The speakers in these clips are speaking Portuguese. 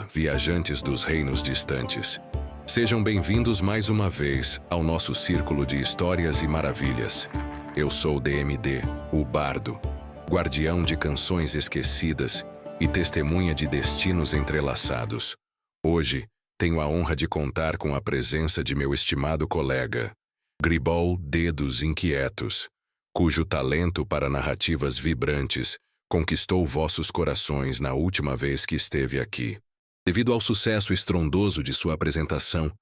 Viajantes dos reinos distantes. Sejam bem-vindos mais uma vez ao nosso círculo de histórias e maravilhas. Eu sou DMD, o Bardo, guardião de canções esquecidas e testemunha de destinos entrelaçados. Hoje, tenho a honra de contar com a presença de meu estimado colega, Gribol Dedos Inquietos, cujo talento para narrativas vibrantes conquistou vossos corações na última vez que esteve aqui. Devido ao sucesso estrondoso de sua apresentação,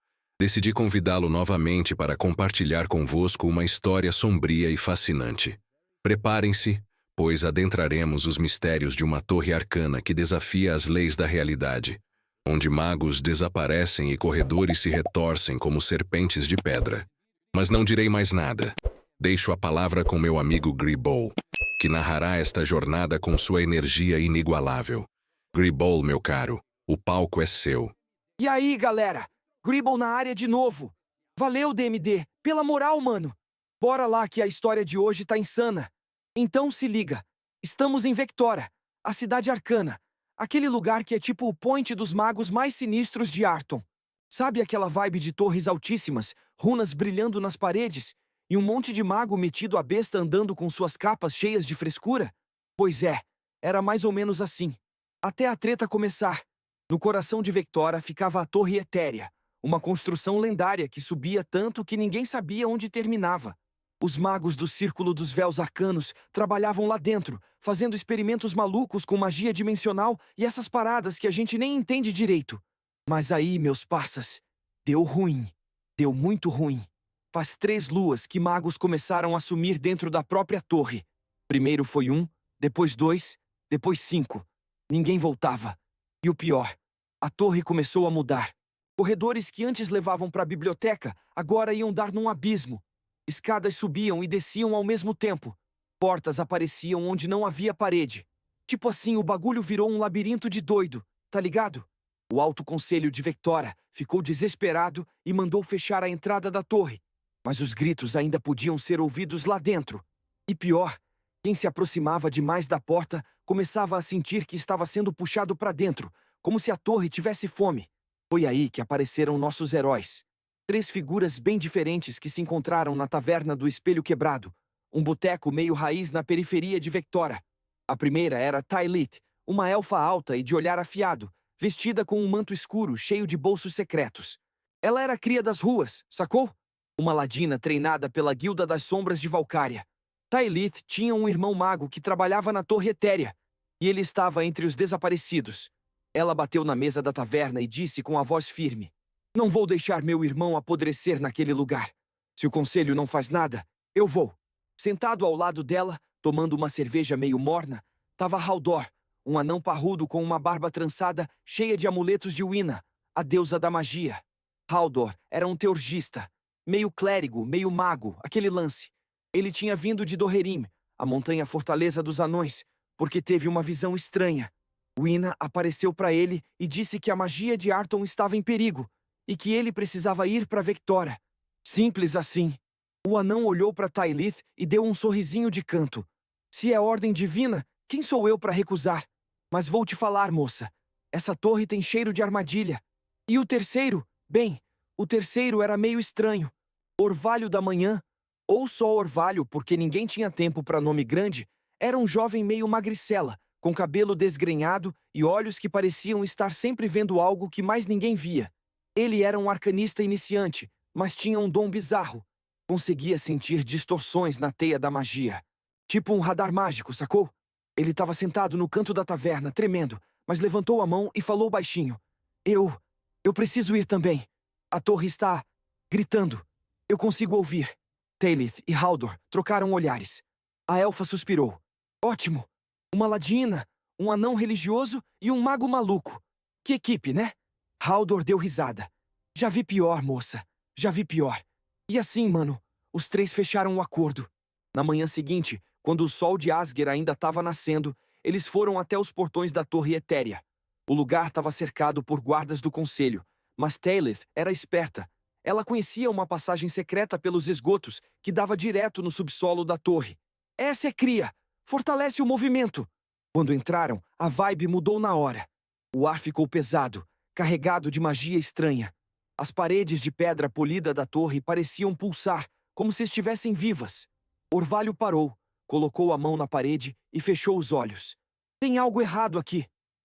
decidi convidá-lo novamente para compartilhar convosco uma história sombria e fascinante. Preparem-se, pois adentraremos os mistérios de uma torre arcana que desafia as leis da realidade, onde magos desaparecem e corredores se retorcem como serpentes de pedra. Mas não direi mais nada. Deixo a palavra com meu amigo Gribol, que narrará esta jornada com sua energia inigualável. Gribol, meu caro, o palco é seu. E aí, galera? Gribol na área de novo. Valeu, DMD, pela moral, mano. Bora lá que a história de hoje tá insana. Então se liga. Estamos em Vectora, a cidade arcana. Aquele lugar que é tipo o point dos magos mais sinistros de Arton. Sabe aquela vibe de torres altíssimas, runas brilhando nas paredes, e um monte de mago metido à besta andando com suas capas cheias de frescura? Pois é, era mais ou menos assim. Até a treta começar. No coração de Vectora ficava a Torre Etérea, uma construção lendária que subia tanto que ninguém sabia onde terminava. Os magos do Círculo dos Véus Arcanos trabalhavam lá dentro, fazendo experimentos malucos com magia dimensional e essas paradas que a gente nem entende direito. Mas aí, meus parças, deu ruim. Deu muito ruim. Faz 3 luas que magos começaram a sumir dentro da própria torre. Primeiro foi 1, depois 2, depois 5. Ninguém voltava. E o pior, a torre começou a mudar. Corredores que antes levavam para a biblioteca agora iam dar num abismo. Escadas subiam e desciam ao mesmo tempo. Portas apareciam onde não havia parede. Tipo assim, o bagulho virou um labirinto de doido, tá ligado? O Alto Conselho de Vectora ficou desesperado e mandou fechar a entrada da torre. Mas os gritos ainda podiam ser ouvidos lá dentro. E pior, quem se aproximava demais da porta começava a sentir que estava sendo puxado para dentro, como se a torre tivesse fome. Foi aí que apareceram nossos heróis. 3 figuras bem diferentes que se encontraram na taverna do Espelho Quebrado, um boteco meio raiz na periferia de Vectora. A primeira era Tylith, uma elfa alta e de olhar afiado, vestida com um manto escuro cheio de bolsos secretos. Ela era cria das ruas, sacou? Uma ladina treinada pela Guilda das Sombras de Valcária. Tylith tinha um irmão mago que trabalhava na Torre Etérea, e ele estava entre os desaparecidos. Ela bateu na mesa da taverna e disse com a voz firme: "Não vou deixar meu irmão apodrecer naquele lugar. Se o conselho não faz nada, eu vou." Sentado ao lado dela, tomando uma cerveja meio morna, estava Haldor, um anão parrudo com uma barba trançada cheia de amuletos de Wina, a deusa da magia. Haldor era um teurgista, meio clérigo, meio mago, aquele lance. Ele tinha vindo de Doherim, a montanha-fortaleza dos anões, porque teve uma visão estranha. Wina apareceu para ele e disse que a magia de Arton estava em perigo, e que ele precisava ir para Vectora. Simples assim. O anão olhou para Tylith e deu um sorrisinho de canto. Se é ordem divina, quem sou eu para recusar? Mas vou te falar, moça. Essa torre tem cheiro de armadilha. E o terceiro? Bem, o terceiro era meio estranho. Orvalho da Manhã, ou só Orvalho porque ninguém tinha tempo para nome grande, era um jovem meio magricela, com cabelo desgrenhado e olhos que pareciam estar sempre vendo algo que mais ninguém via. Ele era um arcanista iniciante, mas tinha um dom bizarro. Conseguia sentir distorções na teia da magia. Tipo um radar mágico, sacou? Ele estava sentado no canto da taverna, tremendo, mas levantou a mão e falou baixinho: Eu preciso ir também. A torre está gritando. Eu consigo ouvir." Tylith e Haldor trocaram olhares. A elfa suspirou. "Ótimo. Uma ladina, um anão religioso e um mago maluco. Que equipe, né?" Haldor deu risada. "Já vi pior, moça. Já vi pior." E assim, mano, os 3 fecharam o acordo. Na manhã seguinte, quando o sol de Asger ainda estava nascendo, eles foram até os portões da Torre Etérea. O lugar estava cercado por guardas do conselho, mas Tylith era esperta. Ela conhecia uma passagem secreta pelos esgotos que dava direto no subsolo da torre. "Essa é cria! Fortalece o movimento!" Quando entraram, a vibe mudou na hora. O ar ficou pesado, carregado de magia estranha. As paredes de pedra polida da torre pareciam pulsar, como se estivessem vivas. Orvalho parou, colocou a mão na parede e fechou os olhos. Tem algo errado aqui.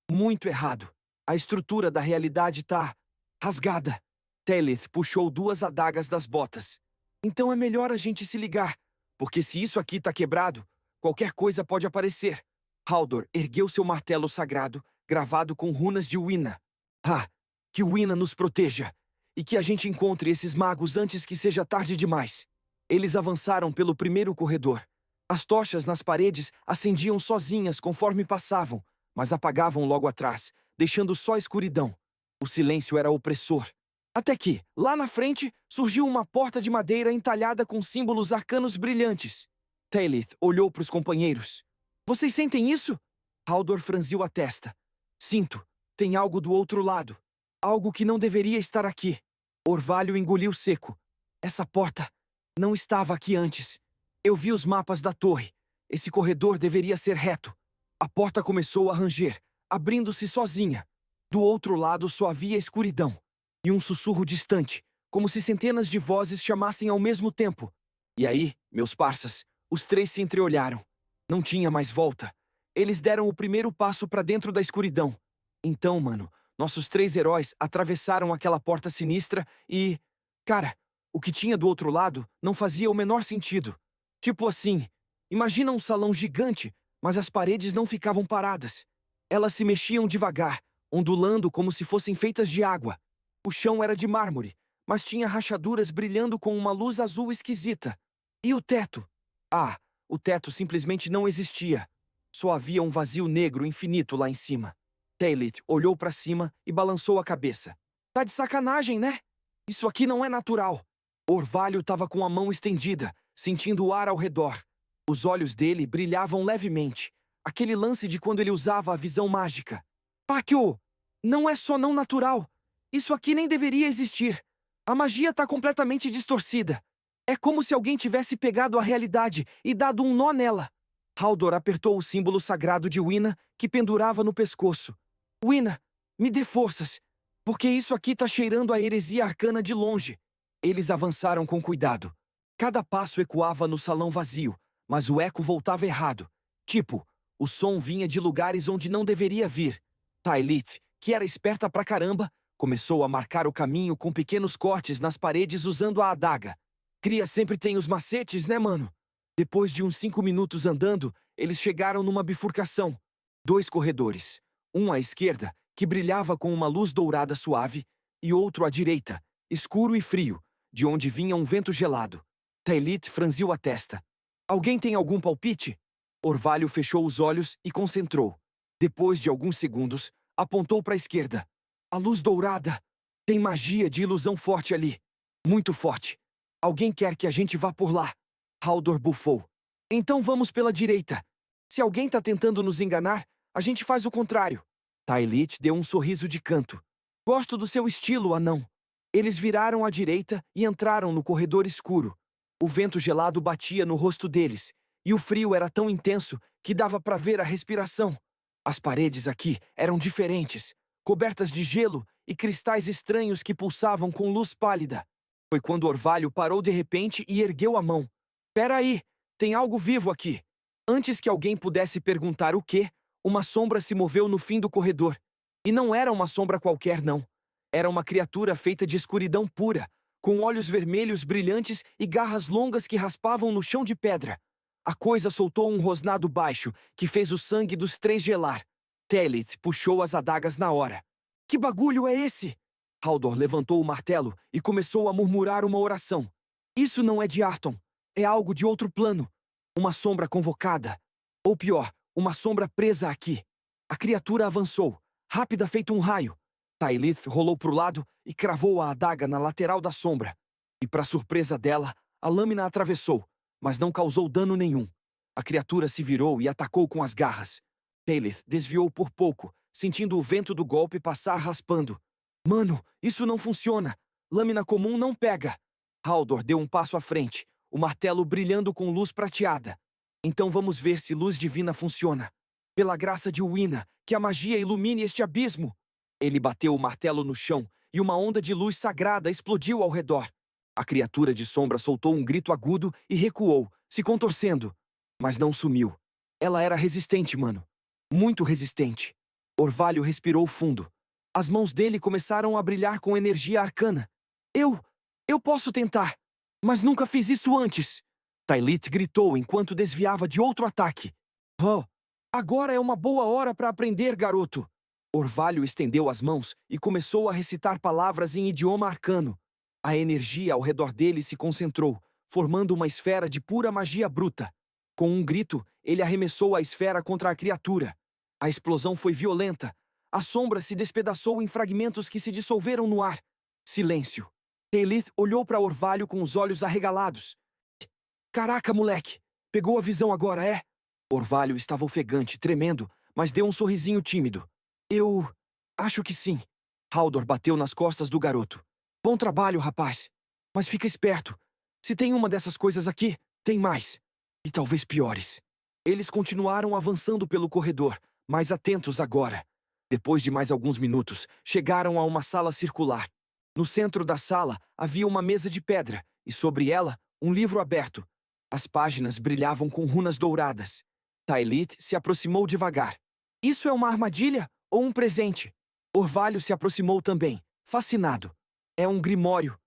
Muito errado. A estrutura da realidade tá rasgada. Telith puxou 2 adagas das botas. Então é melhor a gente se ligar, porque se isso aqui tá quebrado, qualquer coisa pode aparecer. Haldor ergueu seu martelo sagrado, gravado com runas de Wina. Ah, que Wina nos proteja! E que a gente encontre esses magos antes que seja tarde demais. Eles avançaram pelo primeiro corredor. As tochas nas paredes acendiam sozinhas conforme passavam, mas apagavam logo atrás, deixando só escuridão. O silêncio era opressor. Até que, lá na frente, surgiu uma porta de madeira entalhada com símbolos arcanos brilhantes. Telith olhou para os companheiros. Vocês sentem isso? Haldor franziu a testa. Sinto. Tem algo do outro lado. Algo que não deveria estar aqui. Orvalho engoliu seco. Essa porta não estava aqui antes. Eu vi os mapas da torre. Esse corredor deveria ser reto. A porta começou a ranger, abrindo-se sozinha. Do outro lado só havia escuridão. E um sussurro distante, como se centenas de vozes chamassem ao mesmo tempo. E aí, meus parças, os 3 se entreolharam. Não tinha mais volta. Eles deram o primeiro passo para dentro da escuridão. Então, mano, nossos 3 heróis atravessaram aquela porta sinistra e... Cara, o que tinha do outro lado não fazia o menor sentido. Tipo assim, imagina um salão gigante, mas as paredes não ficavam paradas. Elas se mexiam devagar, ondulando como se fossem feitas de água. O chão era de mármore, mas tinha rachaduras brilhando com uma luz azul esquisita. E o teto? Ah, o teto simplesmente não existia. Só havia um vazio negro infinito lá em cima. Telith olhou para cima e balançou a cabeça. Tá de sacanagem, né? Isso aqui não é natural. Orvalho estava com a mão estendida, sentindo o ar ao redor. Os olhos dele brilhavam levemente. Aquele lance de quando ele usava a visão mágica. Pacquiao, não é só não natural. Isso aqui nem deveria existir. A magia tá completamente distorcida. É como se alguém tivesse pegado a realidade e dado um nó nela. Haldor apertou o símbolo sagrado de Wina, que pendurava no pescoço. Wina, me dê forças, porque isso aqui tá cheirando a heresia arcana de longe. Eles avançaram com cuidado. Cada passo ecoava no salão vazio, mas o eco voltava errado. Tipo, o som vinha de lugares onde não deveria vir. Telith, que era esperta pra caramba, começou a marcar o caminho com pequenos cortes nas paredes usando a adaga. Cria sempre tem os macetes, né, mano? Depois de uns 5 minutos andando, eles chegaram numa bifurcação. 2 corredores. Um à esquerda, que brilhava com uma luz dourada suave, e outro à direita, escuro e frio, de onde vinha um vento gelado. Telith franziu a testa. Alguém tem algum palpite? Orvalho fechou os olhos e concentrou. Depois de alguns segundos, apontou para a esquerda. A luz dourada. Tem magia de ilusão forte ali. Muito forte. Alguém quer que a gente vá por lá. Haldor bufou. Então vamos pela direita. Se alguém tá tentando nos enganar, a gente faz o contrário. Telith deu um sorriso de canto. Gosto do seu estilo, anão. Eles viraram à direita e entraram no corredor escuro. O vento gelado batia no rosto deles, e o frio era tão intenso que dava para ver a respiração. As paredes aqui eram diferentes, cobertas de gelo e cristais estranhos que pulsavam com luz pálida. Foi quando Orvalho parou de repente e ergueu a mão. Pera aí, tem algo vivo aqui. Antes que alguém pudesse perguntar o quê, uma sombra se moveu no fim do corredor. E não era uma sombra qualquer, não. Era uma criatura feita de escuridão pura, com olhos vermelhos brilhantes e garras longas que raspavam no chão de pedra. A coisa soltou um rosnado baixo, que fez o sangue dos 3 gelar. Telith puxou as adagas na hora. Que bagulho é esse? Haldor levantou o martelo e começou a murmurar uma oração. Isso não é de Arton. É algo de outro plano. Uma sombra convocada. Ou pior, uma sombra presa aqui. A criatura avançou, rápida feito um raio. Telith rolou pro lado e cravou a adaga na lateral da sombra. E para surpresa dela, a lâmina atravessou, mas não causou dano nenhum. A criatura se virou e atacou com as garras. Telith desviou por pouco, sentindo o vento do golpe passar raspando. Mano, isso não funciona. Lâmina comum não pega. Haldor deu um passo à frente, o martelo brilhando com luz prateada. Então vamos ver se luz divina funciona. Pela graça de Wina, que a magia ilumine este abismo. Ele bateu o martelo no chão e uma onda de luz sagrada explodiu ao redor. A criatura de sombra soltou um grito agudo e recuou, se contorcendo. Mas não sumiu. Ela era resistente, mano. Muito resistente. Orvalho respirou fundo. As mãos dele começaram a brilhar com energia arcana. Eu posso tentar, mas nunca fiz isso antes. Tylith gritou enquanto desviava de outro ataque. Oh, agora é uma boa hora para aprender, garoto. Orvalho estendeu as mãos e começou a recitar palavras em idioma arcano. A energia ao redor dele se concentrou, formando uma esfera de pura magia bruta. Com um grito, ele arremessou a esfera contra a criatura. A explosão foi violenta. A sombra se despedaçou em fragmentos que se dissolveram no ar. Silêncio. Tylith olhou para Orvalho com os olhos arregalados. Caraca, moleque! Pegou a visão agora, é? Orvalho estava ofegante, tremendo, mas deu um sorrisinho tímido. Eu acho que sim. Haldor bateu nas costas do garoto. Bom trabalho, rapaz. Mas fica esperto. Se tem uma dessas coisas aqui, tem mais. E talvez piores. Eles continuaram avançando pelo corredor, mais atentos agora. Depois de mais alguns minutos, chegaram a uma sala circular. No centro da sala havia uma mesa de pedra, e sobre ela, um livro aberto. As páginas brilhavam com runas douradas. Tylith se aproximou devagar. Isso é uma armadilha ou um presente? Orvalho se aproximou também, fascinado. É um grimório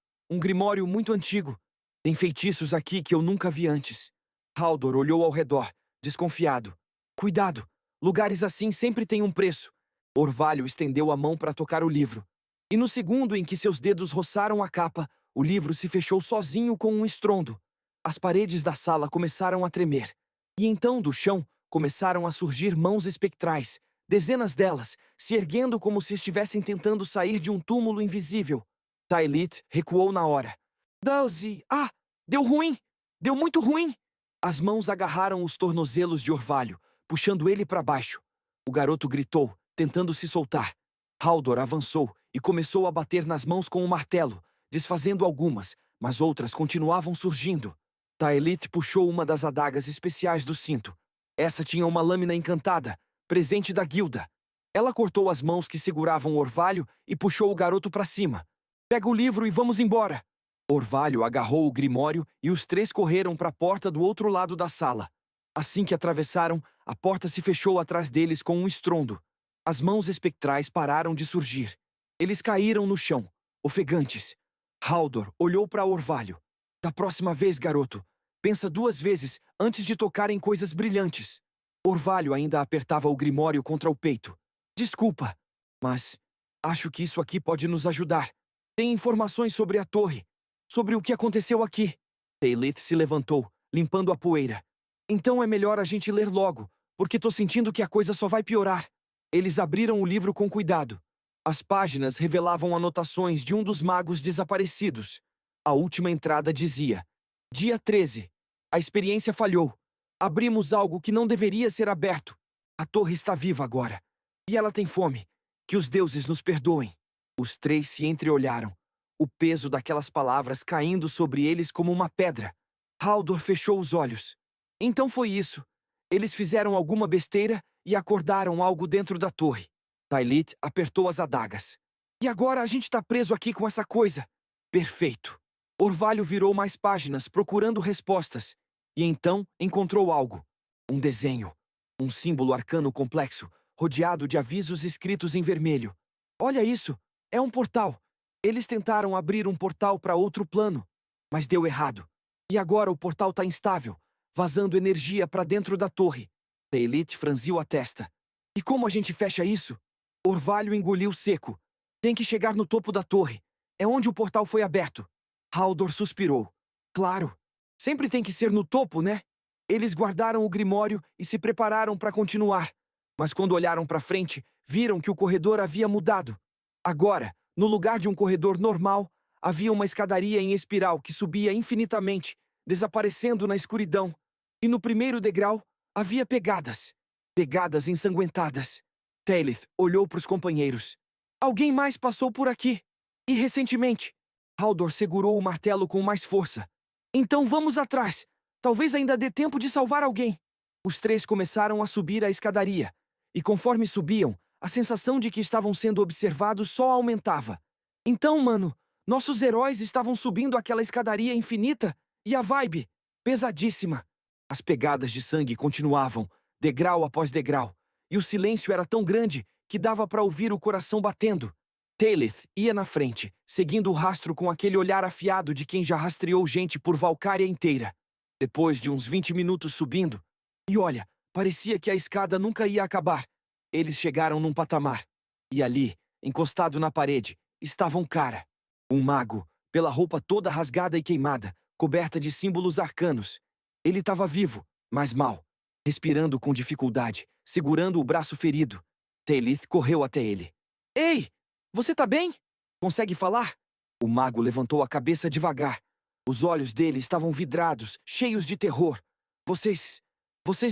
muito antigo. Tem feitiços aqui que eu nunca vi antes. Haldor olhou ao redor, desconfiado. Cuidado, lugares assim sempre têm um preço. Orvalho estendeu a mão para tocar o livro. E no segundo em que seus dedos roçaram a capa, o livro se fechou sozinho com um estrondo. As paredes da sala começaram a tremer. E então, do chão, começaram a surgir mãos espectrais, dezenas delas, se erguendo como se estivessem tentando sair de um túmulo invisível. Tylith recuou na hora. Deusi! Ah! Deu ruim! Deu muito ruim! As mãos agarraram os tornozelos de Orvalho, puxando ele para baixo. O garoto gritou, tentando se soltar. Haldor avançou e começou a bater nas mãos com o martelo, desfazendo algumas, mas outras continuavam surgindo. Tylith puxou uma das adagas especiais do cinto. Essa tinha uma lâmina encantada, presente da guilda. Ela cortou as mãos que seguravam Orvalho e puxou o garoto para cima. Pega o livro e vamos embora. Orvalho agarrou o grimório e os três correram para a porta do outro lado da sala. Assim que atravessaram, a porta se fechou atrás deles com um estrondo. As mãos espectrais pararam de surgir. Eles caíram no chão, ofegantes. Haldor olhou para Orvalho. Da próxima vez, garoto, pensa 2 vezes antes de tocar em coisas brilhantes. Orvalho ainda apertava o grimório contra o peito. Desculpa, mas acho que isso aqui pode nos ajudar. Tem informações sobre a torre, sobre o que aconteceu aqui. Tylith se levantou, limpando a poeira. Então é melhor a gente ler logo, porque tô sentindo que a coisa só vai piorar. Eles abriram o livro com cuidado. As páginas revelavam anotações de um dos magos desaparecidos. A última entrada dizia: Dia 13. A experiência falhou. Abrimos algo que não deveria ser aberto. A torre está viva agora. E ela tem fome. Que os deuses nos perdoem. Os três se entreolharam. O peso daquelas palavras caindo sobre eles como uma pedra. Haldor fechou os olhos. Então foi isso. Eles fizeram alguma besteira e acordaram algo dentro da torre. Tylith apertou as adagas. E agora a gente tá preso aqui com essa coisa. Perfeito. Orvalho virou mais páginas, procurando respostas. E então encontrou algo. Um desenho. Um símbolo arcano complexo, rodeado de avisos escritos em vermelho. Olha isso. É um portal. Eles tentaram abrir um portal para outro plano, mas deu errado. E agora o portal tá instável, vazando energia para dentro da torre. Tylith franziu a testa. E como a gente fecha isso? Orvalho engoliu seco. Tem que chegar no topo da torre. É onde o portal foi aberto. Haldor suspirou. Claro. Sempre tem que ser no topo, né? Eles guardaram o grimório e se prepararam para continuar. Mas quando olharam para frente, viram que o corredor havia mudado. Agora, no lugar de um corredor normal, havia uma escadaria em espiral que subia infinitamente, desaparecendo na escuridão. E no primeiro degrau, havia pegadas. Pegadas ensanguentadas. Tylith olhou para os companheiros. Alguém mais passou por aqui. E recentemente. Haldor segurou o martelo com mais força. Então vamos atrás. Talvez ainda dê tempo de salvar alguém. Os três começaram a subir a escadaria. E conforme subiam, A sensação de que estavam sendo observados só aumentava. Então, mano, nossos heróis estavam subindo aquela escadaria infinita e a vibe, pesadíssima. As pegadas de sangue continuavam, degrau após degrau, e o silêncio era tão grande que dava para ouvir o coração batendo. Taelith ia na frente, seguindo o rastro com aquele olhar afiado de quem já rastreou gente por Valcária inteira. Depois de uns 20 minutos subindo, e olha, parecia que a escada nunca ia acabar. Eles chegaram num patamar. E ali, encostado na parede, estava um cara. Um mago, pela roupa toda rasgada e queimada, coberta de símbolos arcanos. Ele estava vivo, mas mal, respirando com dificuldade, segurando o braço ferido. Taelith correu até ele. Ei! Você tá bem? Consegue falar? O mago levantou a cabeça devagar. Os olhos dele estavam vidrados, cheios de terror. Vocês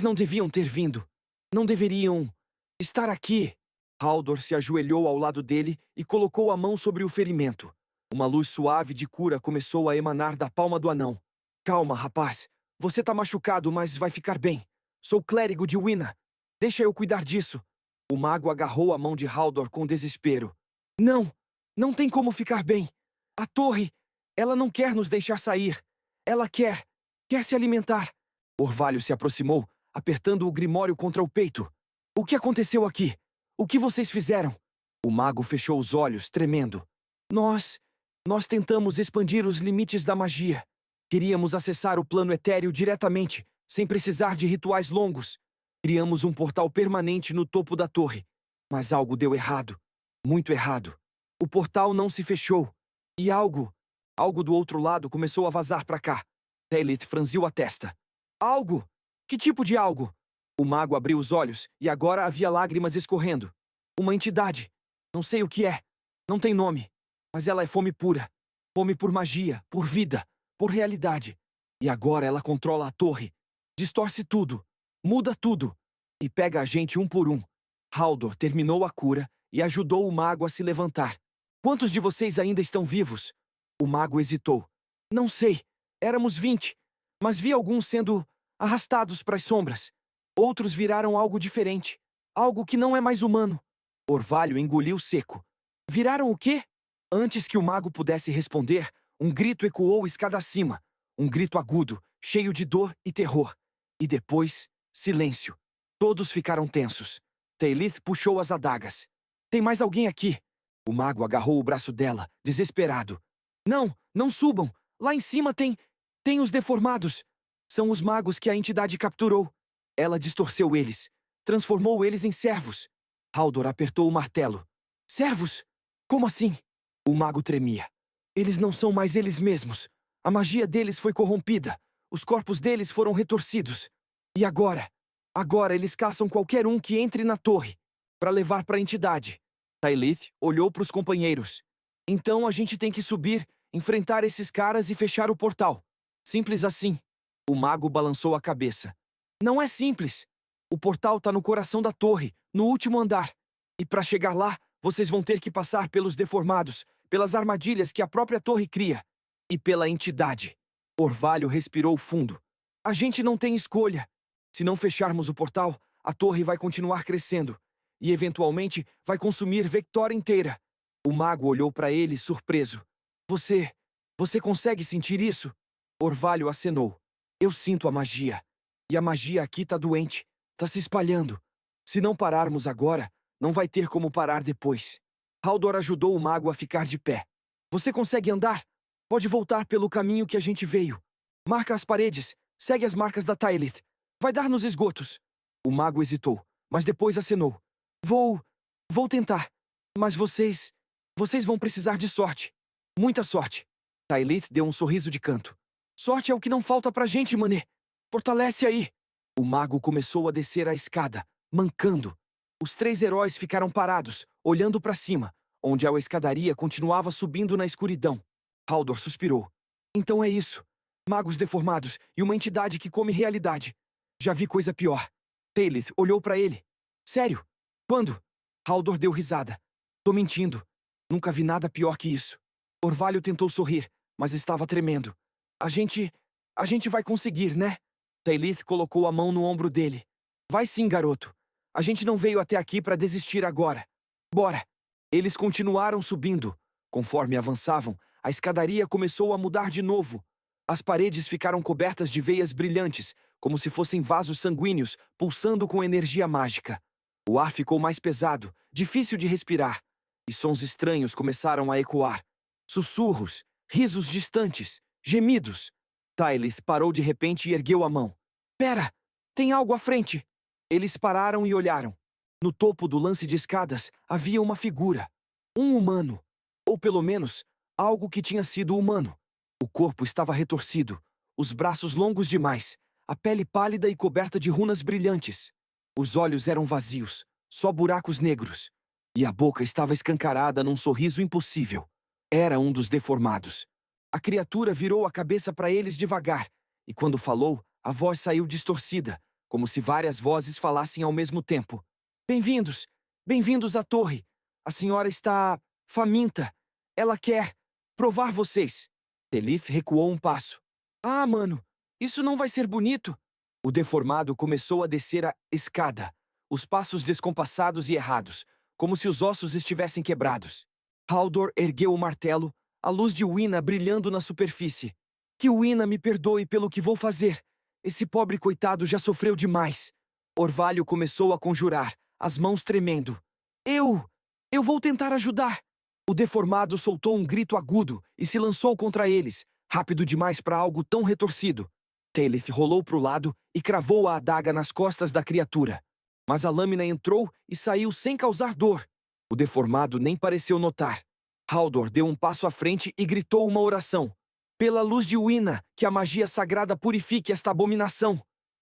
não deviam ter vindo. Não deveriam estar aqui. Haldor se ajoelhou ao lado dele e colocou a mão sobre o ferimento. Uma luz suave de cura começou a emanar da palma do anão. Calma, rapaz. Você tá machucado, mas vai ficar bem. Sou clérigo de Wina. Deixa eu cuidar disso. O mago agarrou a mão de Haldor com desespero. Não tem como ficar bem. A torre, ela não quer nos deixar sair. Ela quer se alimentar. Orvalho se aproximou, apertando o grimório contra o peito. O que aconteceu aqui? O que vocês fizeram? O mago fechou os olhos, tremendo. Nós tentamos expandir os limites da magia. Queríamos acessar o plano etéreo diretamente, sem precisar de rituais longos. Criamos um portal permanente no topo da torre. Mas algo deu errado. Muito errado. O portal não se fechou. E algo do outro lado começou a vazar para cá. Taelith franziu a testa. Algo? Que tipo de algo? O mago abriu os olhos e agora havia lágrimas escorrendo. Uma entidade. Não sei o que é. Não tem nome. Mas ela é fome pura. Fome por magia, por vida, por realidade. E agora ela controla a torre. Distorce tudo. Muda tudo. E pega a gente um por um. Haldor terminou a cura e ajudou o mago a se levantar. Quantos de vocês ainda estão vivos? O mago hesitou. Não sei. Éramos 20. Mas vi alguns sendo arrastados para as sombras. Outros viraram algo diferente. Algo que não é mais humano. Orvalho engoliu seco. Viraram o quê? Antes que o mago pudesse responder, um grito ecoou escada acima. Um grito agudo, cheio de dor e terror. E depois, silêncio. Todos ficaram tensos. Taelith puxou as adagas. Tem mais alguém aqui? O mago agarrou o braço dela, desesperado. Não subam. Lá em cima tem os deformados. São os magos que a entidade capturou. Ela distorceu eles. Transformou eles em servos. Haldor apertou o martelo. Servos? Como assim? O mago tremia. Eles não são mais eles mesmos. A magia deles foi corrompida. Os corpos deles foram retorcidos. E agora? Agora eles caçam qualquer um que entre na torre para levar para a entidade. Taelith olhou para os companheiros. Então a gente tem que subir, enfrentar esses caras e fechar o portal. Simples assim. O mago balançou a cabeça. Não é simples. O portal tá no coração da torre, no último andar. E para chegar lá, vocês vão ter que passar pelos deformados, pelas armadilhas que a própria torre cria. E pela entidade. Orvalho respirou fundo. A gente não tem escolha. Se não fecharmos o portal, a torre vai continuar crescendo. E eventualmente vai consumir Vectora inteira. O mago olhou para ele, surpreso. Você consegue sentir isso? Orvalho acenou. Eu sinto a magia. E a magia aqui tá doente. Tá se espalhando. Se não pararmos agora, não vai ter como parar depois. Haldor ajudou o mago a ficar de pé. Você consegue andar? Pode voltar pelo caminho que a gente veio. Marca as paredes. Segue as marcas da Taelith. Vai dar nos esgotos. O mago hesitou, mas depois acenou. Vou tentar. Mas vocês vão precisar de sorte. Muita sorte. Taelith deu um sorriso de canto. Sorte é o que não falta pra gente, mané. Fortalece aí. O mago começou a descer a escada, mancando. Os 3 heróis ficaram parados, olhando pra cima, onde a escadaria continuava subindo na escuridão. Haldor suspirou. Então é isso. Magos deformados e uma entidade que come realidade. Já vi coisa pior. Taelith olhou pra ele. Sério? Quando? Haldor deu risada. Tô mentindo. Nunca vi nada pior que isso. Orvalho tentou sorrir, mas estava tremendo. A gente vai conseguir, né? Taelith colocou a mão no ombro dele. Vai sim, garoto. A gente não veio até aqui pra desistir agora. Bora! Eles continuaram subindo. Conforme avançavam, a escadaria começou a mudar de novo. As paredes ficaram cobertas de veias brilhantes, como se fossem vasos sanguíneos, pulsando com energia mágica. O ar ficou mais pesado, difícil de respirar, e sons estranhos começaram a ecoar. Sussurros, risos distantes, gemidos. Tylith parou de repente e ergueu a mão. Pera! Tem algo à frente! Eles pararam e olharam. No topo do lance de escadas havia uma figura. Um humano. Ou pelo menos, algo que tinha sido humano. O corpo estava retorcido, os braços longos demais, a pele pálida e coberta de runas brilhantes. Os olhos eram vazios, só buracos negros. E a boca estava escancarada num sorriso impossível. Era um dos deformados. A criatura virou a cabeça para eles devagar, e quando falou, a voz saiu distorcida, como se várias vozes falassem ao mesmo tempo. Bem-vindos! Bem-vindos à torre! A senhora está faminta. Ela quer provar vocês. Tylith recuou um passo. Ah, mano, isso não vai ser bonito. O deformado começou a descer a escada, os passos descompassados e errados, como se os ossos estivessem quebrados. Haldor ergueu o martelo, a luz de Wina brilhando na superfície. Que Wina me perdoe pelo que vou fazer. Esse pobre coitado já sofreu demais. Orvalho começou a conjurar, as mãos tremendo. Eu vou tentar ajudar. O deformado soltou um grito agudo e se lançou contra eles, rápido demais para algo tão retorcido. Tylith rolou para o lado e cravou a adaga nas costas da criatura. Mas a lâmina entrou e saiu sem causar dor. O deformado nem pareceu notar. Haldor deu um passo à frente e gritou uma oração. Pela luz de Wina, que a magia sagrada purifique esta abominação.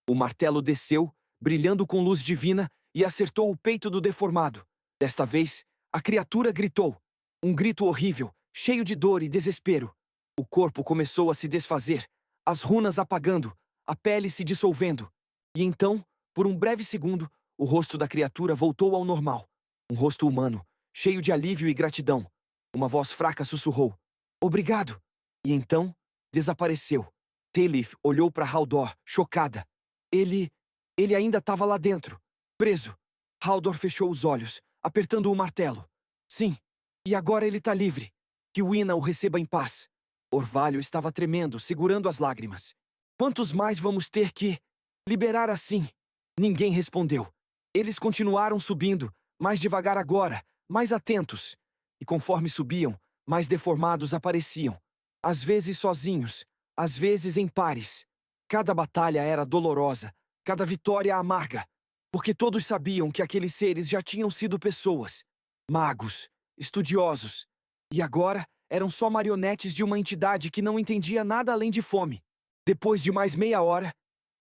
O martelo desceu, brilhando com luz divina, e acertou o peito do deformado. Desta vez, a criatura gritou. Um grito horrível, cheio de dor e desespero. O corpo começou a se desfazer, as runas apagando, a pele se dissolvendo. E então, por um breve segundo, o rosto da criatura voltou ao normal. Um rosto humano, cheio de alívio e gratidão. Uma voz fraca sussurrou. Obrigado! E então, desapareceu. Tylith olhou para Haldor, chocada. Ele ainda estava lá dentro, preso. Haldor fechou os olhos, apertando o martelo. Sim, e agora ele está livre. Que Wina o receba em paz. Orvalho estava tremendo, segurando as lágrimas. Quantos mais vamos ter que liberar assim? Ninguém respondeu. Eles continuaram subindo, mais devagar agora, mais atentos. E conforme subiam, mais deformados apareciam. Às vezes sozinhos, às vezes em pares. Cada batalha era dolorosa, cada vitória amarga. Porque todos sabiam que aqueles seres já tinham sido pessoas. Magos, estudiosos. E agora eram só marionetes de uma entidade que não entendia nada além de fome. Depois de mais meia hora,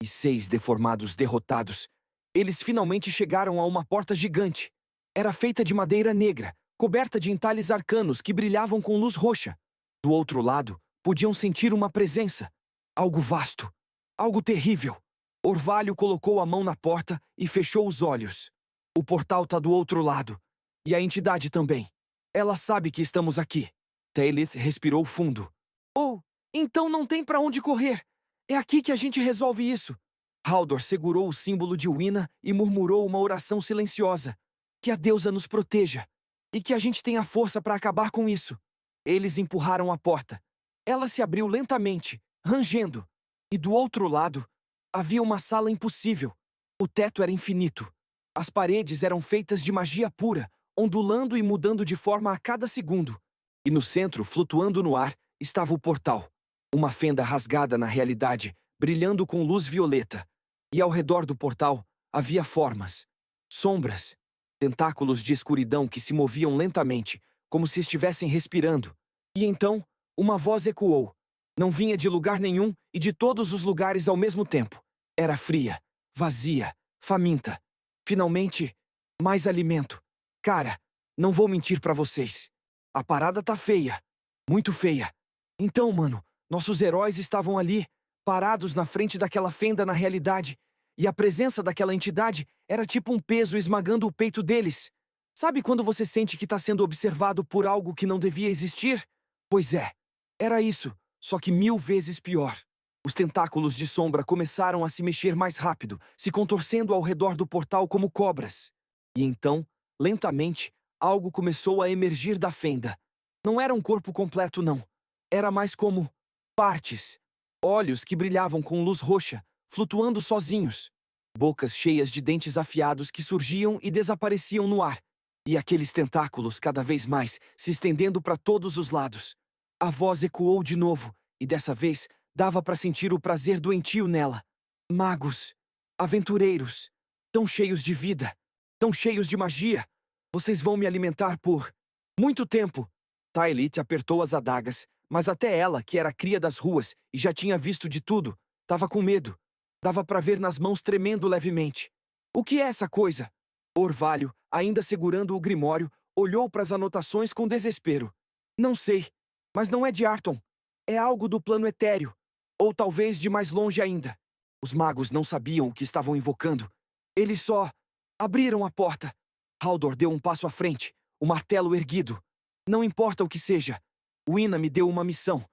e 6 deformados derrotados, eles finalmente chegaram a uma porta gigante. Era feita de madeira negra, coberta de entalhes arcanos que brilhavam com luz roxa. Do outro lado, podiam sentir uma presença. Algo vasto. Algo terrível. Orvalho colocou a mão na porta e fechou os olhos. O portal tá do outro lado. E a entidade também. Ela sabe que estamos aqui. Tylith respirou fundo. Oh, então não tem para onde correr. É aqui que a gente resolve isso. Haldor segurou o símbolo de Wina e murmurou uma oração silenciosa. Que a deusa nos proteja. E que a gente tenha força para acabar com isso. Eles empurraram a porta. Ela se abriu lentamente, rangendo. E do outro lado, havia uma sala impossível. O teto era infinito. As paredes eram feitas de magia pura, ondulando e mudando de forma a cada segundo. E no centro, flutuando no ar, estava o portal. Uma fenda rasgada na realidade, brilhando com luz violeta. E ao redor do portal, havia formas. Sombras. Tentáculos de escuridão que se moviam lentamente, como se estivessem respirando. E então, uma voz ecoou. Não vinha de lugar nenhum e de todos os lugares ao mesmo tempo. Era fria, vazia, faminta. Finalmente, mais alimento. Cara, não vou mentir pra vocês. A parada tá feia. Muito feia. Então, mano, nossos heróis estavam ali, parados na frente daquela fenda na realidade, e a presença daquela entidade era tipo um peso esmagando o peito deles. Sabe quando você sente que tá sendo observado por algo que não devia existir? Pois é, era isso, só que 1000 vezes pior. Os tentáculos de sombra começaram a se mexer mais rápido, se contorcendo ao redor do portal como cobras. E então, lentamente, algo começou a emergir da fenda. Não era um corpo completo, não. Era mais como partes. Olhos que brilhavam com luz roxa, flutuando sozinhos. Bocas cheias de dentes afiados que surgiam e desapareciam no ar. E aqueles tentáculos cada vez mais se estendendo para todos os lados. A voz ecoou de novo, e dessa vez dava para sentir o prazer doentio nela. Magos, aventureiros, tão cheios de vida, tão cheios de magia. Vocês vão me alimentar por muito tempo. Tylith apertou as adagas, mas até ela, que era cria das ruas e já tinha visto de tudo, estava com medo. Dava para ver nas mãos tremendo levemente. O que é essa coisa? Orvalho, ainda segurando o grimório, olhou para as anotações com desespero. Não sei, mas não é de Arton. É algo do plano etéreo. Ou talvez de mais longe ainda. Os magos não sabiam o que estavam invocando. Eles só abriram a porta. Haldor deu um passo à frente, o martelo erguido. Não importa o que seja. Wina me deu uma missão,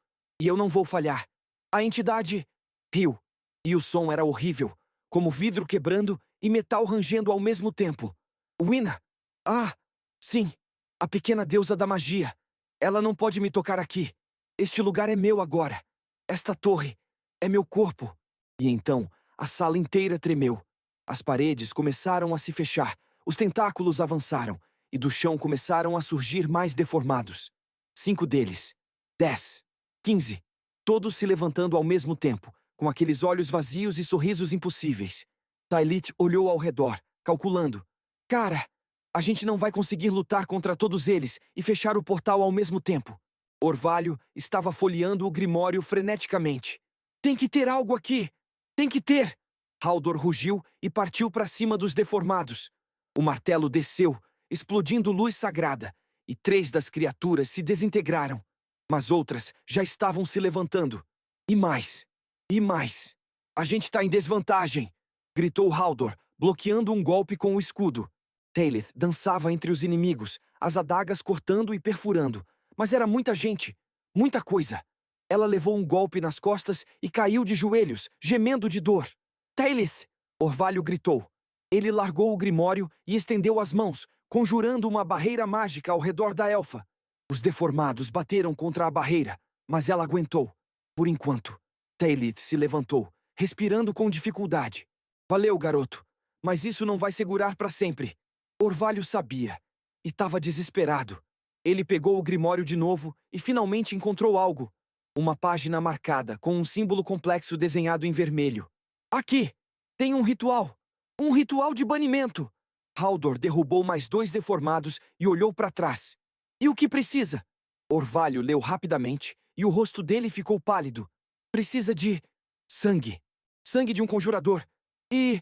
e eu não vou falhar. A entidade riu, e o som era horrível, como vidro quebrando e metal rangendo ao mesmo tempo. Wina! Ah, sim, a pequena deusa da magia. Ela não pode me tocar aqui. Este lugar é meu agora. Esta torre é meu corpo. E então, a sala inteira tremeu. As paredes começaram a se fechar, os tentáculos avançaram, e do chão começaram a surgir mais deformados. 5 deles. 10. 15. Todos se levantando ao mesmo tempo, com aqueles olhos vazios e sorrisos impossíveis. Tylith olhou ao redor, calculando. Cara, a gente não vai conseguir lutar contra todos eles e fechar o portal ao mesmo tempo. Orvalho estava folheando o grimório freneticamente. Tem que ter algo aqui! Tem que ter! Haldor rugiu e partiu para cima dos deformados. O martelo desceu, explodindo luz sagrada, e 3 das criaturas se desintegraram. Mas outras já estavam se levantando. E mais! E mais! A gente tá em desvantagem! Gritou Haldor, bloqueando um golpe com o escudo. Taelith dançava entre os inimigos, as adagas cortando e perfurando. Mas era muita gente, muita coisa. Ela levou um golpe nas costas e caiu de joelhos, gemendo de dor. Taelith! Orvalho gritou. Ele largou o grimório e estendeu as mãos, conjurando uma barreira mágica ao redor da elfa. Os deformados bateram contra a barreira, mas ela aguentou. Por enquanto. Taelith se levantou, respirando com dificuldade. Valeu, garoto. Mas isso não vai segurar para sempre. Orvalho sabia. E estava desesperado. Ele pegou o grimório de novo e finalmente encontrou algo. Uma página marcada com um símbolo complexo desenhado em vermelho. Aqui! Tem um ritual! Um ritual de banimento! Haldor derrubou mais 2 deformados e olhou para trás. E o que precisa? Orvalho leu rapidamente e o rosto dele ficou pálido. Precisa de sangue. Sangue de um conjurador. E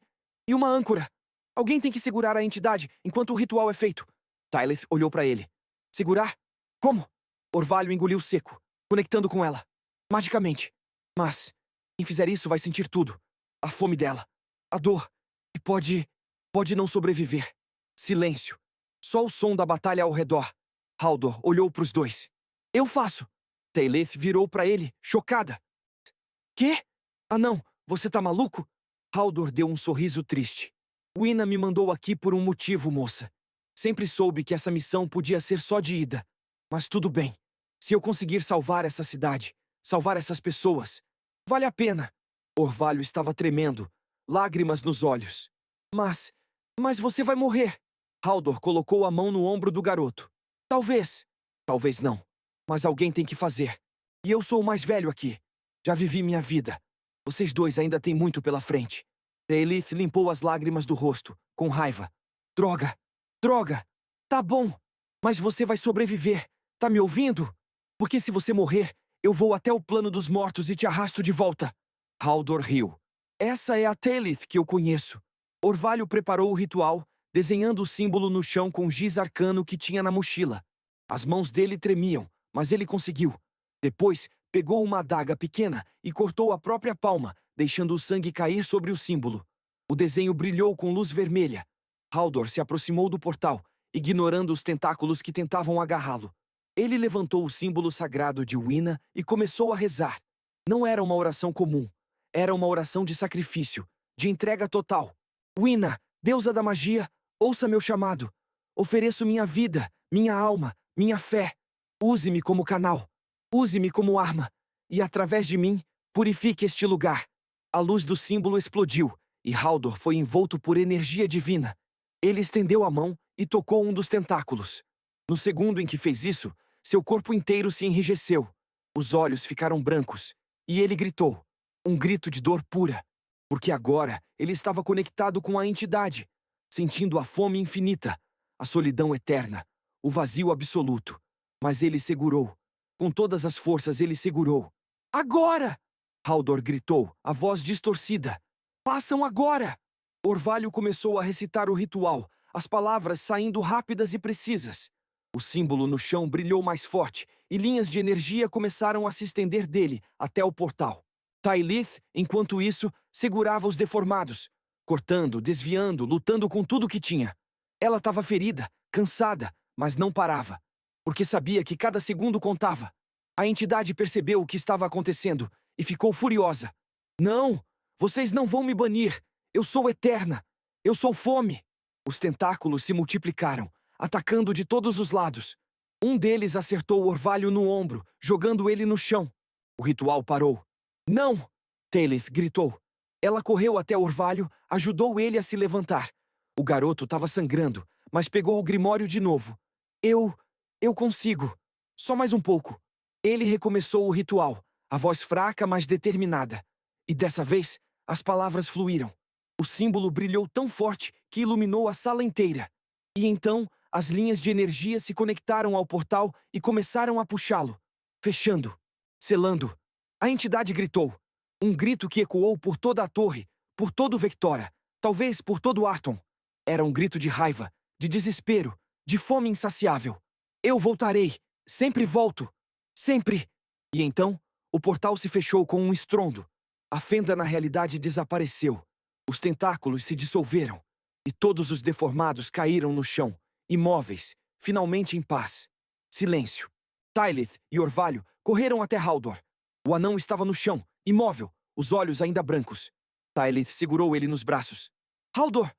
uma âncora. Alguém tem que segurar a entidade enquanto o ritual é feito. Tylith olhou para ele. Segurar? Como? Orvalho engoliu seco, conectando com ela. Magicamente. Mas quem fizer isso vai sentir tudo. A fome dela. A dor. E pode não sobreviver. Silêncio. Só o som da batalha ao redor. Haldor olhou para os 2. Eu faço. Taelith virou para ele, chocada. Quê? Ah não, você tá maluco? Haldor deu um sorriso triste. Wina me mandou aqui por um motivo, moça. Sempre soube que essa missão podia ser só de ida. Mas tudo bem. Se eu conseguir salvar essa cidade, salvar essas pessoas, vale a pena. Orvalho estava tremendo, lágrimas nos olhos. Mas você vai morrer. Haldor colocou a mão no ombro do garoto. Talvez. Talvez não. Mas alguém tem que fazer. E eu sou o mais velho aqui. Já vivi minha vida. Vocês 2 ainda têm muito pela frente. Taelith limpou as lágrimas do rosto, com raiva. Droga! Droga! Tá bom, mas você vai sobreviver. Tá me ouvindo? Porque se você morrer, eu vou até o plano dos mortos e te arrasto de volta. Haldor riu. Essa é a Taelith que eu conheço. Orvalho preparou o ritual, desenhando o símbolo no chão com giz arcano que tinha na mochila. As mãos dele tremiam, mas ele conseguiu. Depois, pegou uma adaga pequena e cortou a própria palma, deixando o sangue cair sobre o símbolo. O desenho brilhou com luz vermelha. Haldor se aproximou do portal, ignorando os tentáculos que tentavam agarrá-lo. Ele levantou o símbolo sagrado de Wina e começou a rezar. Não era uma oração comum. Era uma oração de sacrifício, de entrega total. Wina, deusa da magia, ouça meu chamado. Ofereço minha vida, minha alma, minha fé. Use-me como canal. Use-me como arma. E através de mim, purifique este lugar. A luz do símbolo explodiu, e Haldor foi envolto por energia divina. Ele estendeu a mão e tocou um dos tentáculos. No segundo em que fez isso, seu corpo inteiro se enrijeceu. Os olhos ficaram brancos, e ele gritou. Um grito de dor pura. Porque agora ele estava conectado com a entidade, sentindo a fome infinita, a solidão eterna, o vazio absoluto. Mas ele segurou. Com todas as forças ele segurou. Agora! Haldor gritou, a voz distorcida. Passam agora! Orvalho começou a recitar o ritual, as palavras saindo rápidas e precisas. O símbolo no chão brilhou mais forte, e linhas de energia começaram a se estender dele até o portal. Taelith, enquanto isso, segurava os deformados, cortando, desviando, lutando com tudo que tinha. Ela estava ferida, cansada, mas não parava, porque sabia que cada segundo contava. A entidade percebeu o que estava acontecendo e ficou furiosa. Não! Vocês não vão me banir! Eu sou eterna! Eu sou fome! Os tentáculos se multiplicaram, atacando de todos os lados. Um deles acertou Orvalho no ombro, jogando ele no chão. O ritual parou. Não! Taelith gritou. Ela correu até Orvalho, ajudou ele a se levantar. O garoto estava sangrando, mas pegou o grimório de novo. Eu consigo. Só mais um pouco. Ele recomeçou o ritual, a voz fraca, mas determinada. E dessa vez, as palavras fluíram. O símbolo brilhou tão forte que iluminou a sala inteira. E então, as linhas de energia se conectaram ao portal e começaram a puxá-lo, fechando, selando. A entidade gritou. Um grito que ecoou por toda a torre, por todo Vectora, talvez por todo Arton. Era um grito de raiva, de desespero, de fome insaciável. Eu voltarei. Sempre volto. Sempre. E então, o portal se fechou com um estrondo. A fenda na realidade desapareceu. Os tentáculos se dissolveram. E todos os deformados caíram no chão, imóveis, finalmente em paz. Silêncio. Taelith e Orvalho correram até Haldor. O anão estava no chão, imóvel, os olhos ainda brancos. Taelith segurou ele nos braços. Haldor!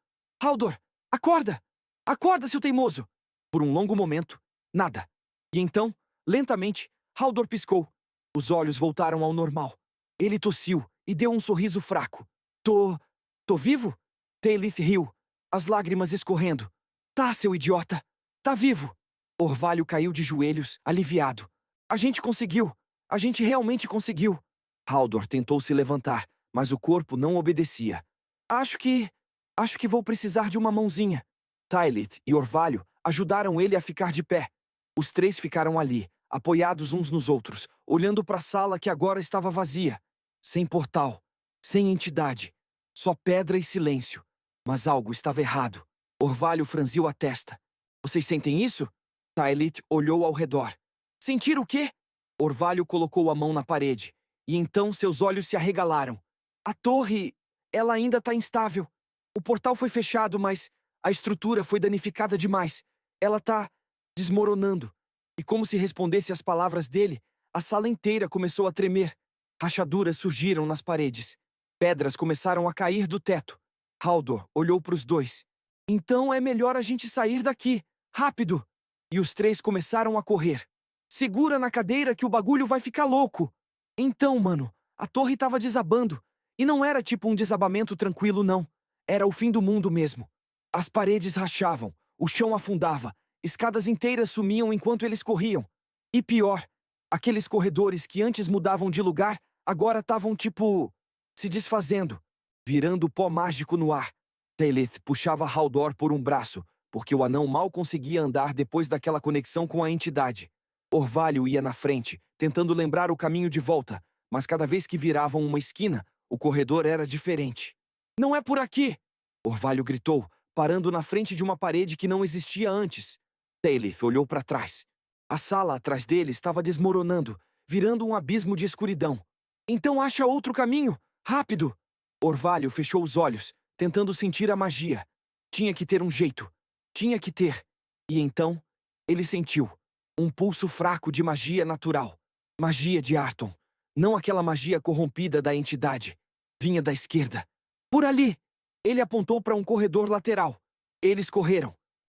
Haldor! Acorda! Acorda, seu teimoso! Por um longo momento, nada. E então, lentamente, Haldor piscou. Os olhos voltaram ao normal. Ele tossiu e deu um sorriso fraco. Tô vivo? Taelith riu, as lágrimas escorrendo. Tá, seu idiota! Tá vivo! Orvalho caiu de joelhos, aliviado. A gente conseguiu! A gente realmente conseguiu! Haldor tentou se levantar, mas o corpo não obedecia. Acho que vou precisar de uma mãozinha. Taelith e Orvalho ajudaram ele a ficar de pé. Os três ficaram ali, apoiados uns nos outros, olhando para a sala que agora estava vazia. Sem portal, sem entidade, só pedra e silêncio. Mas algo estava errado. Orvalho franziu a testa. Vocês sentem isso? Taelith olhou ao redor. Sentir o quê? Orvalho colocou a mão na parede, e então seus olhos se arregalaram. A torre, ela ainda está instável. O portal foi fechado, mas a estrutura foi danificada demais. Ela está desmoronando. E como se respondesse às palavras dele, a sala inteira começou a tremer. Rachaduras surgiram nas paredes. Pedras começaram a cair do teto. Haldor olhou para os dois. Então é melhor a gente sair daqui. Rápido! E os três começaram a correr. Segura na cadeira que o bagulho vai ficar louco. Então, mano, a torre estava desabando. E não era tipo um desabamento tranquilo, não. Era o fim do mundo mesmo. As paredes rachavam, o chão afundava, escadas inteiras sumiam enquanto eles corriam. E pior, aqueles corredores que antes mudavam de lugar, agora estavam tipo se desfazendo, virando pó mágico no ar. Taelith puxava Haldor por um braço, porque o anão mal conseguia andar depois daquela conexão com a entidade. Orvalho ia na frente, tentando lembrar o caminho de volta, mas cada vez que viravam uma esquina, o corredor era diferente. Não é por aqui! Orvalho gritou, parando na frente de uma parede que não existia antes. Taelith olhou para trás. A sala atrás dele estava desmoronando, virando um abismo de escuridão. Então acha outro caminho! Rápido! Orvalho fechou os olhos, tentando sentir a magia. Tinha que ter um jeito. Tinha que ter. E então, ele sentiu um pulso fraco de magia natural. Magia de Arton. Não aquela magia corrompida da entidade. Vinha da esquerda. Por ali! Ele apontou para um corredor lateral. Eles correram.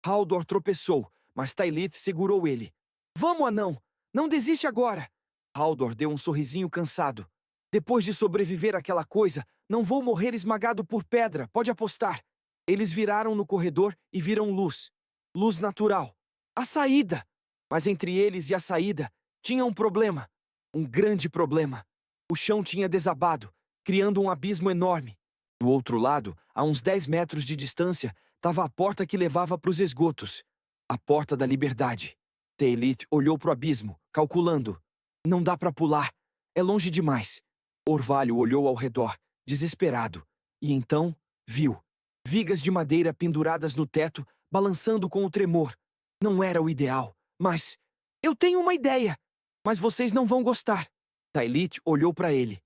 Haldor tropeçou, mas Tylith segurou ele. Vamos, anão! Não desiste agora! Haldor deu um sorrisinho cansado. Depois de sobreviver àquela coisa, não vou morrer esmagado por pedra, pode apostar. Eles viraram no corredor e viram luz. Luz natural. A saída! Mas entre eles e a saída, tinha um problema. Um grande problema. O chão tinha desabado, criando um abismo enorme. Do outro lado, a uns 10 metros de distância, estava a porta que levava para os esgotos. A porta da liberdade. Tylith olhou para o abismo, calculando. Não dá para pular. É longe demais. Orvalho olhou ao redor, desesperado. E então, viu. Vigas de madeira penduradas no teto, balançando com o tremor. Não era o ideal, mas... Eu tenho uma ideia! Mas vocês não vão gostar. Tylith olhou para ele.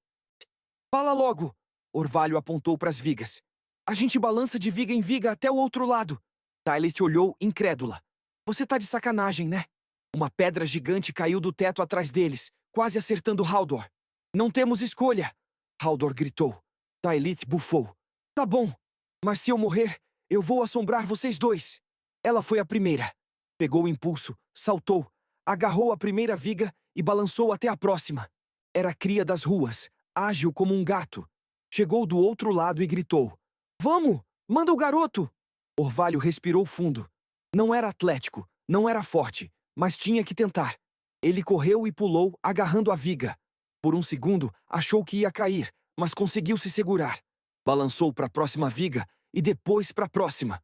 Fala logo! Orvalho apontou para as vigas. A gente balança de viga em viga até o outro lado. Tylith olhou incrédula. Você tá de sacanagem, né? Uma pedra gigante caiu do teto atrás deles, quase acertando Haldor. Não temos escolha! Haldor gritou. Tylith bufou. Tá bom, mas se eu morrer, eu vou assombrar vocês dois. Ela foi a primeira. Pegou o impulso, saltou, agarrou a primeira viga e balançou até a próxima. Era cria das ruas, ágil como um gato. Chegou do outro lado e gritou. Vamos! Manda o garoto! Orvalho respirou fundo. Não era atlético, não era forte, mas tinha que tentar. Ele correu e pulou, agarrando a viga. Por um segundo, achou que ia cair, mas conseguiu se segurar. Balançou para a próxima viga e depois para a próxima.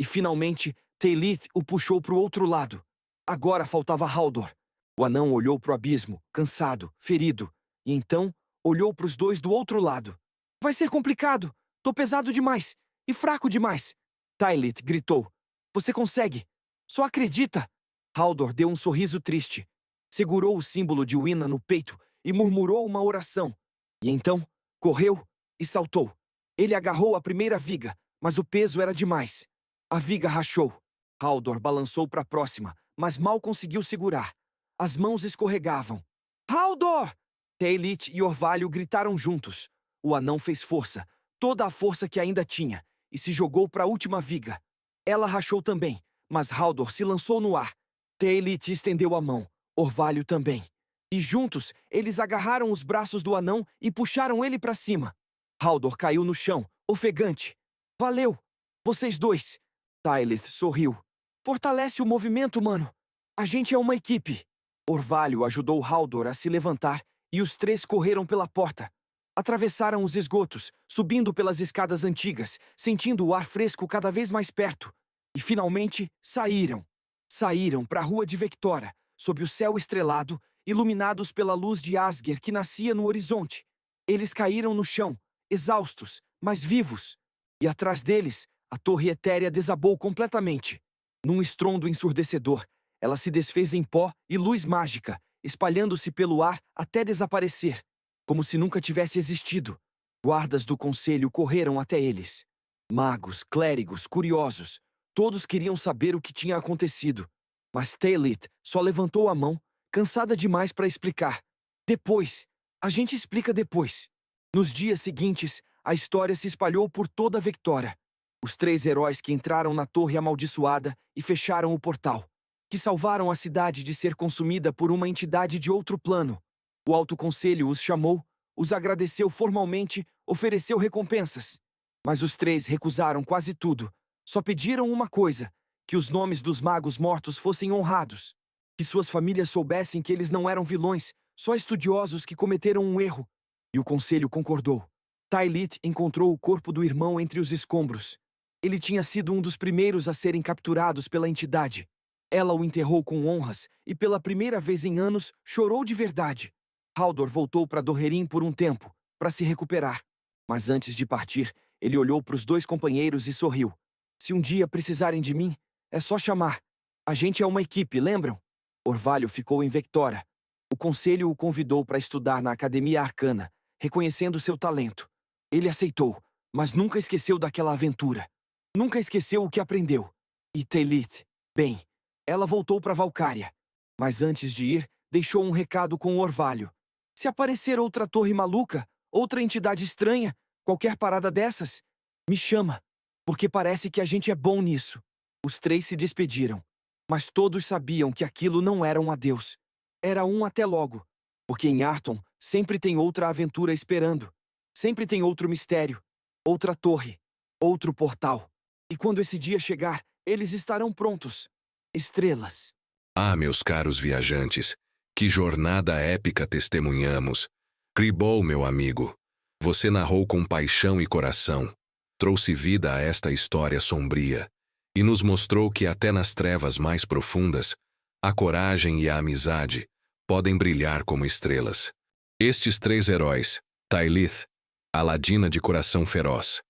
E finalmente, Tylith o puxou para o outro lado. Agora faltava Haldor. O anão olhou para o abismo, cansado, ferido, e então olhou para os dois do outro lado. Vai ser complicado. Tô pesado demais e fraco demais. Tylith gritou. Você consegue. Só acredita. Haldor deu um sorriso triste. Segurou o símbolo de Wina no peito e murmurou uma oração. E então, correu e saltou. Ele agarrou a primeira viga, mas o peso era demais. A viga rachou. Haldor balançou para a próxima, mas mal conseguiu segurar. As mãos escorregavam. Haldor! Tylith e Orvalho gritaram juntos. O anão fez força, toda a força que ainda tinha, e se jogou para a última viga. Ela rachou também, mas Haldor se lançou no ar. Tylith estendeu a mão, Orvalho também. E juntos, eles agarraram os braços do anão e puxaram ele para cima. Haldor caiu no chão, ofegante. Valeu! Vocês dois! Tylith sorriu. Fortalece o movimento, mano. A gente é uma equipe. Orvalho ajudou Haldor a se levantar e os três correram pela porta. Atravessaram os esgotos, subindo pelas escadas antigas, sentindo o ar fresco cada vez mais perto. E finalmente saíram. Saíram para a rua de Vectora, sob o céu estrelado, iluminados pela luz de Asger que nascia no horizonte. Eles caíram no chão, exaustos, mas vivos. E atrás deles, a torre etérea desabou completamente. Num estrondo ensurdecedor, ela se desfez em pó e luz mágica, espalhando-se pelo ar até desaparecer, como se nunca tivesse existido. Guardas do conselho correram até eles. Magos, clérigos, curiosos, todos queriam saber o que tinha acontecido. Mas Tylith só levantou a mão, cansada demais para explicar. Depois. A gente explica depois. Nos dias seguintes, a história se espalhou por toda a Vectora. Os 3 heróis que entraram na torre amaldiçoada e fecharam o portal. Que salvaram a cidade de ser consumida por uma entidade de outro plano. O Alto Conselho os chamou, os agradeceu formalmente, ofereceu recompensas. Mas os 3 recusaram quase tudo. Só pediram uma coisa, que os nomes dos magos mortos fossem honrados. Que suas famílias soubessem que eles não eram vilões, só estudiosos que cometeram um erro. E o Conselho concordou. Tylith encontrou o corpo do irmão entre os escombros. Ele tinha sido um dos primeiros a serem capturados pela entidade. Ela o enterrou com honras e, pela primeira vez em anos, chorou de verdade. Haldor voltou para Dohrerim por um tempo, para se recuperar. Mas antes de partir, ele olhou para os 2 companheiros e sorriu. Se um dia precisarem de mim, é só chamar. A gente é uma equipe, lembram? Orvalho ficou em Vectora. O conselho o convidou para estudar na Academia Arcana, reconhecendo seu talento. Ele aceitou, mas nunca esqueceu daquela aventura. Nunca esqueceu o que aprendeu. E Tylith, bem, ela voltou para Valcária. Mas antes de ir, deixou um recado com o Orvalho. Se aparecer outra torre maluca, outra entidade estranha, qualquer parada dessas, me chama, porque parece que a gente é bom nisso. Os três se despediram, mas todos sabiam que aquilo não era um adeus. Era um até logo, porque em Arton sempre tem outra aventura esperando. Sempre tem outro mistério, outra torre, outro portal. E quando esse dia chegar, eles estarão prontos. Estrelas. Ah, meus caros viajantes, que jornada épica testemunhamos. Gribble, meu amigo, você narrou com paixão e coração, trouxe vida a esta história sombria e nos mostrou que até nas trevas mais profundas, a coragem e a amizade podem brilhar como estrelas. Estes três heróis, Taelith, a ladina de coração feroz,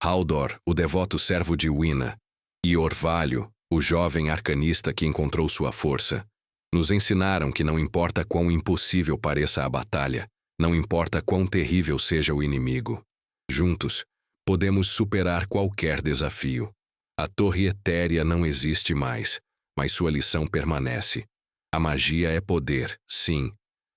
Haldor, o devoto servo de Wina, e Orvalho, o jovem arcanista que encontrou sua força, nos ensinaram que não importa quão impossível pareça a batalha, não importa quão terrível seja o inimigo, juntos, podemos superar qualquer desafio. A Torre Etérea não existe mais, mas sua lição permanece. A magia é poder, sim,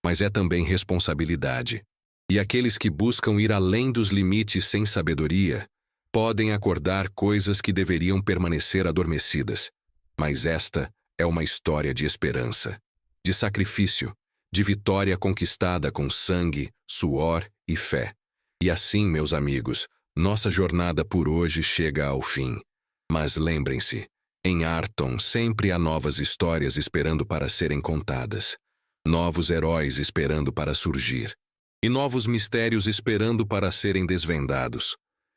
mas é também responsabilidade. E aqueles que buscam ir além dos limites sem sabedoria podem acordar coisas que deveriam permanecer adormecidas. Mas esta é uma história de esperança, de sacrifício, de vitória conquistada com sangue, suor e fé. E assim, meus amigos, nossa jornada por hoje chega ao fim. Mas lembrem-se, em Arton sempre há novas histórias esperando para serem contadas, novos heróis esperando para surgir, e novos mistérios esperando para serem desvendados.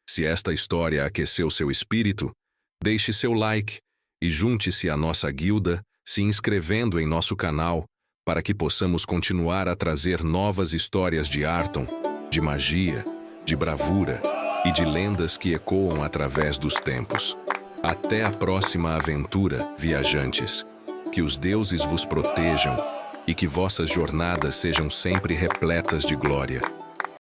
Se esta história aqueceu seu espírito, deixe seu like e junte-se à nossa guilda, se inscrevendo em nosso canal, para que possamos continuar a trazer novas histórias de Arton, de magia, de bravura e de lendas que ecoam através dos tempos. Até a próxima aventura, viajantes. Que os deuses vos protejam e que vossas jornadas sejam sempre repletas de glória.